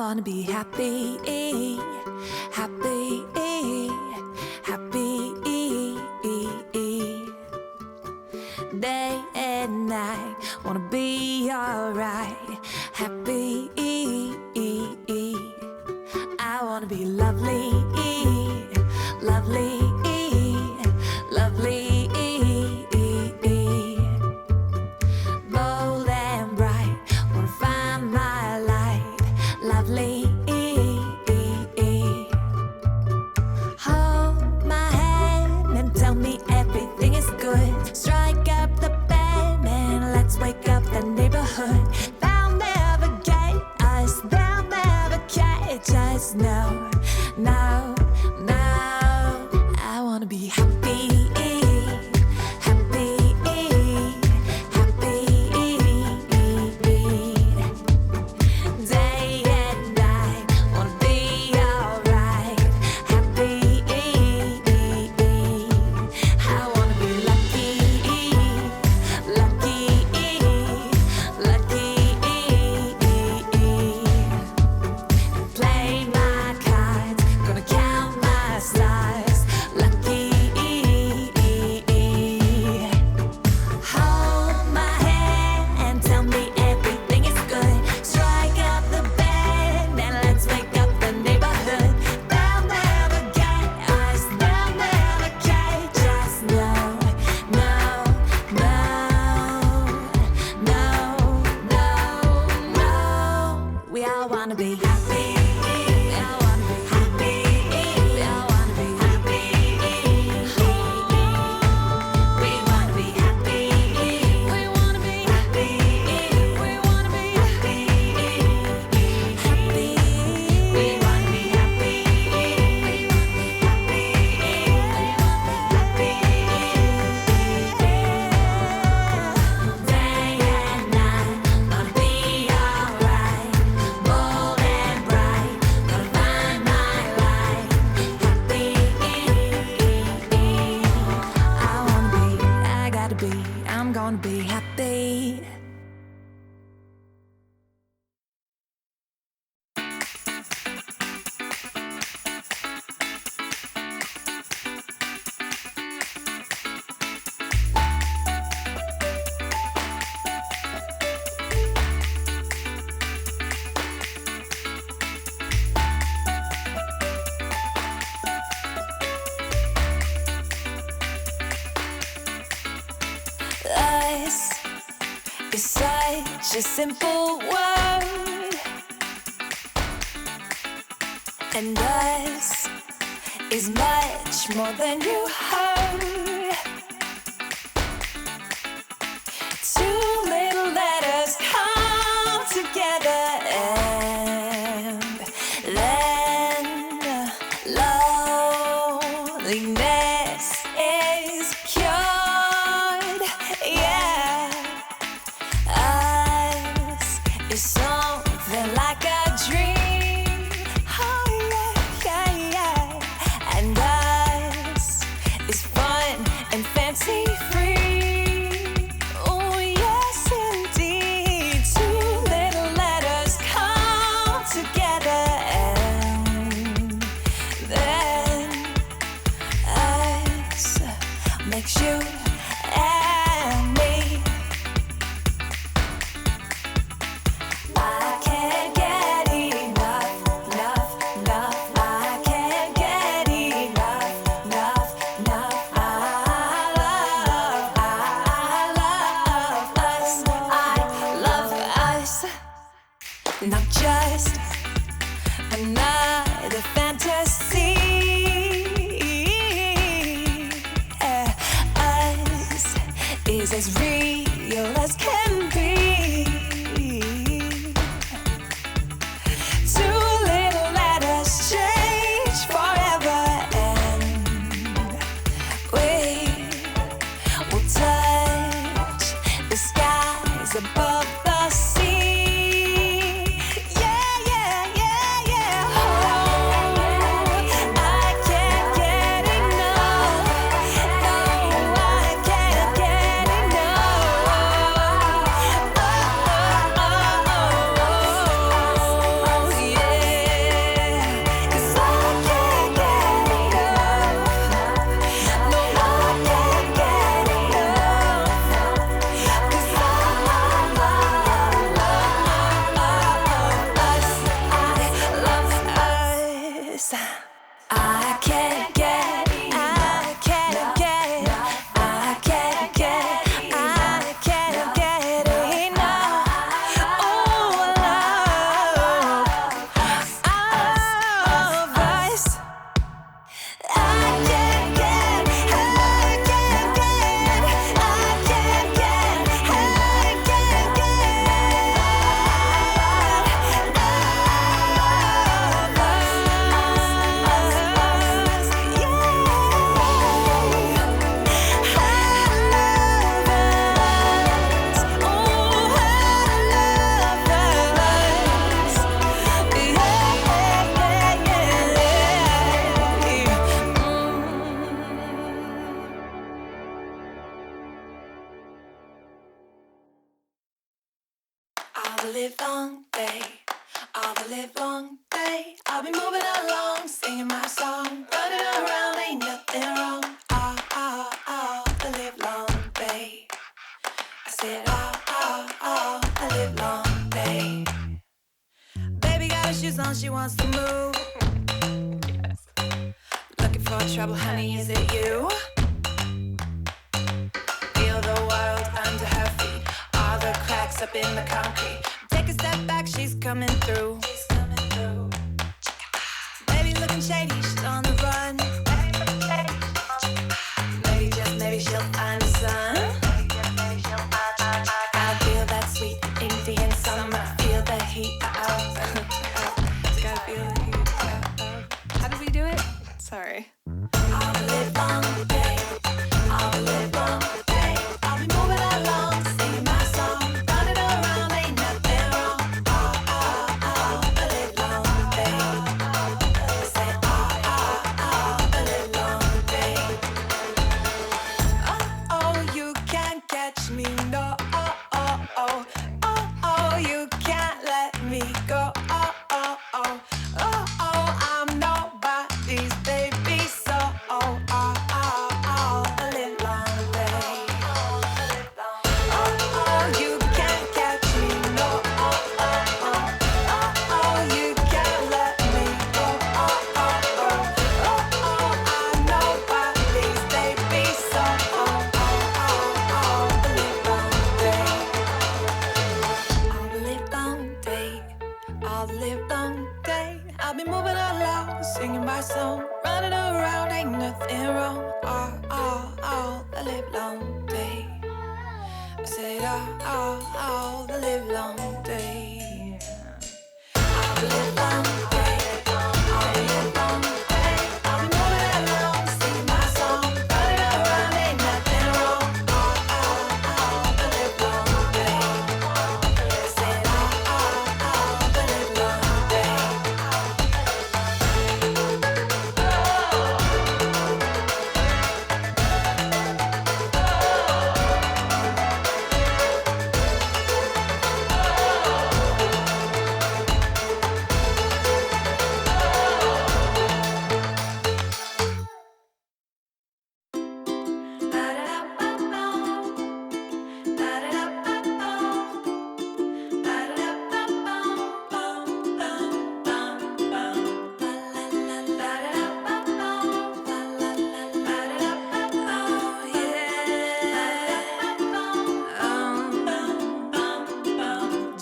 wanna be happy, happy, happy. Day and night, wanna be alright, happy. I wanna be lovely, lovely, lovely. Bold and bright, wanna find my light, lovely. Hold my hand and tell me everything is good. Strike up the band and let's wake up the neighborhood. They'll never get us, they'll never catch us. No, no, no. I wanna be happy, happy, happy. Day and night, wanna be alright, happy. I wanna be lucky, lucky, lucky. Play my cards, gonna count my stars, lucky. Hold my hand and tell me everything is good. Strike up the band and let's wake up the neighborhood. They'll never get us, they'll never catch us. No, no, no, no, no, no. We all wanna be happy. We all wanna be happy. We all wanna be happy. We wanna be happy. We wanna be happy. We wanna be happy. Happy. We wanna be happy. We wanna be happy. Day and night, wanna be alright. Bold and bright, gonna find my light. Happy. I wanna be, I gotta be, I'm gonna be happy. Us is such a simple word, and us is much more than you heard. Two little letters come together, and then loneliness is cured. Yeah, us is something like a dream. Oh yeah, yeah, yeah. And us is fun and fancy free. Oh yes indeed. Two little letters come together, and then us makes you and me. I can't get enough, enough, enough. I can't get enough, enough, enough. I love us. I love us. Not just another fantasy. long she wants to move. Yes. Looking for trouble, honey, is it you? Feel the world under her feet, all the cracks up in the concrete. Take a step back, she's coming through. Baby looking shady, she's on the run. Maybe, just maybe she'll find the sun. I feel that sweet Indian summer. Feel the heat. Gotta feel the heat. How do we do it? Sorry. All the live long day. All the live long day. I'll be moving along, singing my song, running around, ain't nothing wrong. All the live long day. Say all the live long day. Oh, you can't catch me, no. You can't let me go. I'm nobody's baby, so a live long day. You can't catch me, no. You can't let me go. I'm nobody's baby, so a live long day. All the live long day, all the live long day. I'll be moving along, singing my song, running around, ain't nothing wrong. All the live long day. I said all the live long day. All the live long day, all the live long day. I'll be moving along, singing my song, running around, ain't nothing wrong. All the live long day. I said all the live long day.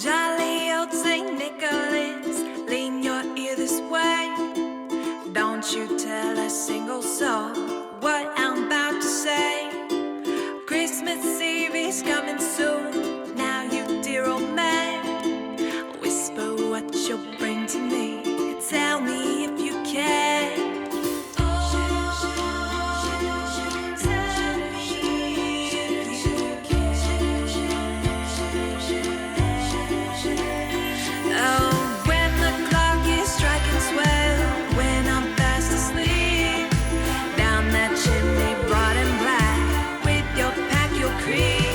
Jolly old Saint Nicholas, lean your ear this way. Don't you tell a single soul what I'm about to say. Christmas Eve is coming soon. Now you dear old man, whisper what you'll bring to me. Tell me if you can. Oh, when the clock is striking 12, when I'm fast asleep, down that chimney broad and black, with your pack, your creep,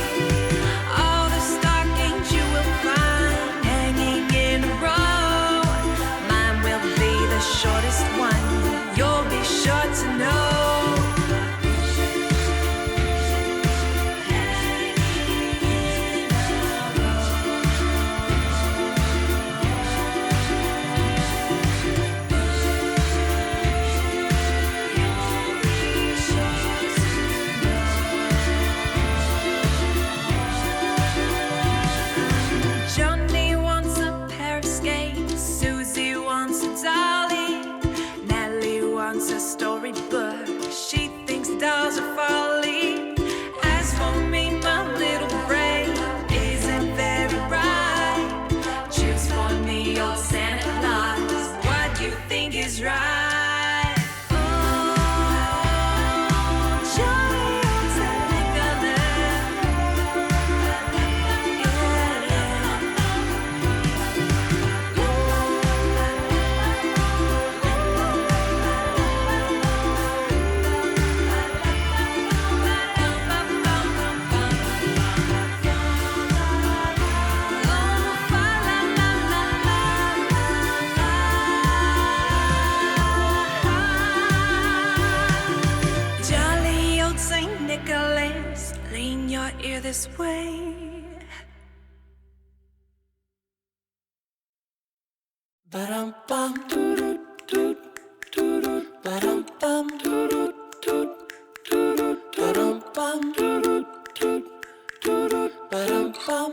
all the stockings you will find hanging in a row. Mine will be the shortest one, you'll be sure to know. Johnny wants a pair of skates, Susie wants a dolly, Natalie wants a storybook, she thinks dolls are folly. As for me, my little brain isn't very bright. Choose for me, old Santa Claus, what you think is right. Lean your ear this way. Ba-dum-bum, ba-dum-bum, ba-dum-bum, ba-dum-bum.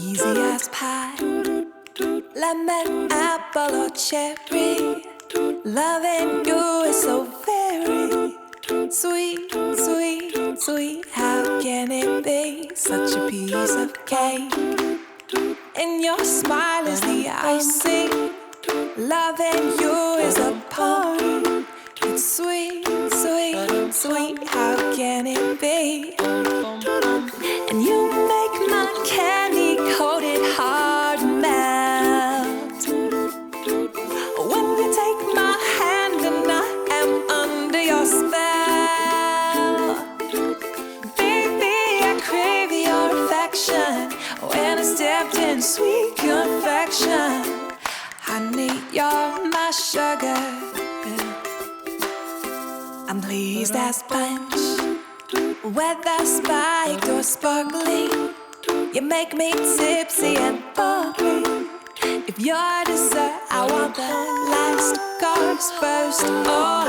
Easy as pie, lemon, apple or cherry. Loving you is so very sweet, sweet, sweet. How can it be such a piece of cake? And your smile is the icing. Loving you is a party. It's sweet, sweet, sweet. How can it be? And you make my candy-coated heart melt. When you take my hand and I am under your spell. Baby, I crave your affection. When I stepped in sweet confection, honey, you're my sugar. I'm pleased as punch, whether spiked or sparkling. You make me tipsy and bubbly. If you're dessert, I want the last course first. Oh.